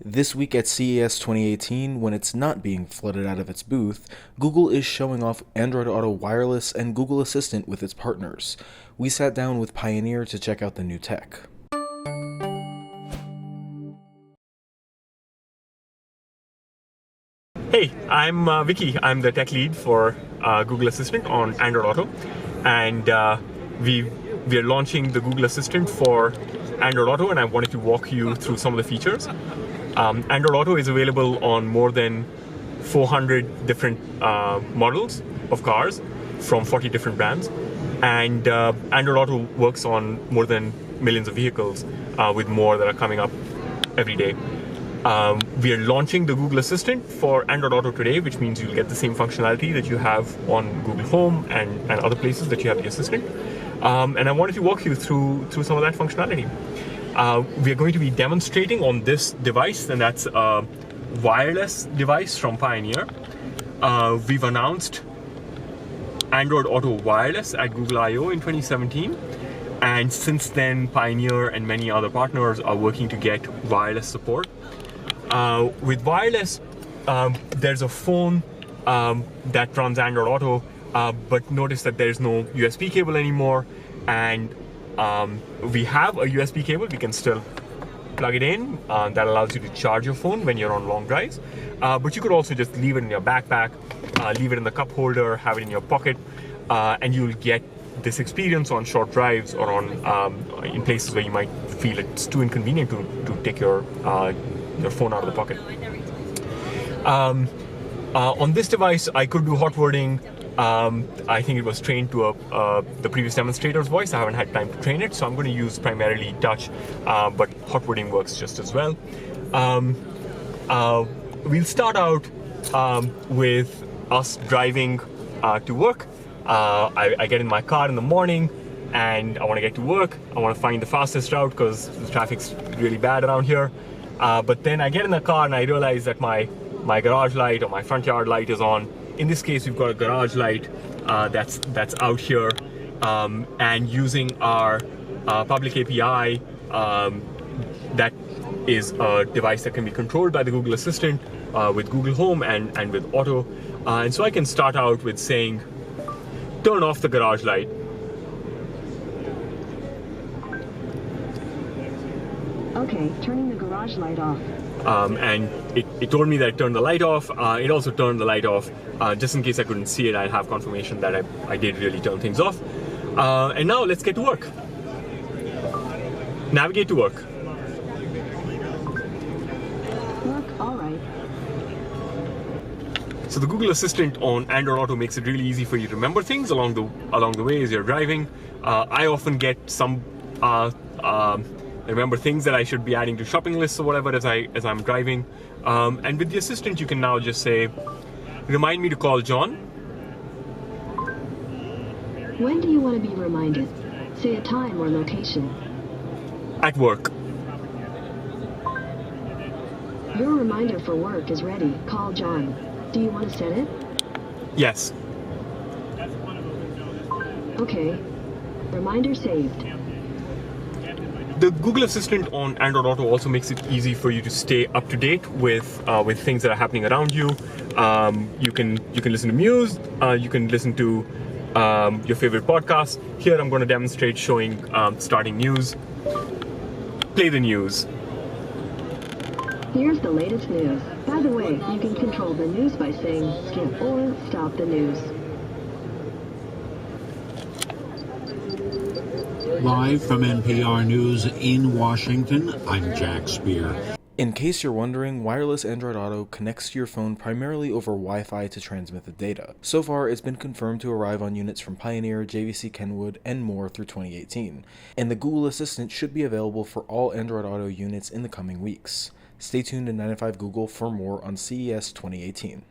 This week at CES 2018, when it's not being flooded out of its booth, Google is showing off Android Auto Wireless and Google Assistant with its partners. We sat down with Pioneer to check out the new tech. Hey, I'm Vicky. I'm the tech lead for Google Assistant on Android Auto, and we are launching the Google Assistant for Android Auto, and I wanted to walk you through some of the features. Android Auto is available on more than 400 different models of cars from 40 different brands, and Android Auto works on more than millions of vehicles, with more that are coming up every day. We are launching the Google Assistant for Android Auto today, which means you'll get the same functionality that you have on Google Home and other places that you have the Assistant. And I wanted to walk you through some of that functionality. We are going to be demonstrating on this device, and that's a wireless device from Pioneer. We've announced Android Auto Wireless at Google I/O in 2017. And since then, Pioneer and many other partners are working to get wireless support. With wireless, there's a phone that runs Android Auto, but notice that there's no USB cable anymore, and we have a USB cable. We can still plug it in. That allows you to charge your phone when you're on long drives, but you could also just leave it in your backpack, leave it in the cup holder, have it in your pocket, and you'll get this experience on short drives or on in places where you might feel it's too inconvenient to take your phone out of the pocket. On this device, I could do hot wording. I think it was trained to the previous demonstrator's voice. I haven't had time to train it, so I'm going to use primarily touch, but hot wording works just as well. We'll start out with us driving to work. I get in my car in the morning and I want to get to work. I want to find the fastest route because the traffic's really bad around here. But then I get in the car and I realize that my garage light or my front yard light is on. In this case, we've got a garage light that's out here, and using our public API, that is a device that can be controlled by the Google Assistant with Google Home and with Auto. And so I can start out with saying, turn off the garage light. Okay, turning the garage light off. And it told me that it turned the light off. It also turned the light off. Just in case I couldn't see it, I'd have confirmation that I did really turn things off. And now let's get to work. Navigate to work. Work, all right. So the Google Assistant on Android Auto makes it really easy for you to remember things along the way as you're driving. I often get some remember things that I should be adding to shopping lists or whatever as I'm driving. And with the Assistant, you can now just say, remind me to call John. When do you want to be reminded? Say a time or location. At work. Your reminder for work is ready. Call John. Do you want to set it? Yes. Okay. Reminder saved. The Google Assistant on Android Auto also makes it easy for you to stay up to date with things that are happening around you. You can listen to news. You can listen to your favorite podcast. Here I'm going to demonstrate showing starting news. Play the news. Here's the latest news. By the way, you can control the news by saying skip or stop the news. Live from NPR News in Washington, I'm Jack Spear. In case you're wondering, wireless Android Auto connects to your phone primarily over Wi-Fi to transmit the data. So far, it's been confirmed to arrive on units from Pioneer, JVC Kenwood, and more through 2018. And the Google Assistant should be available for all Android Auto units in the coming weeks. Stay tuned to 9to5 Google for more on CES 2018.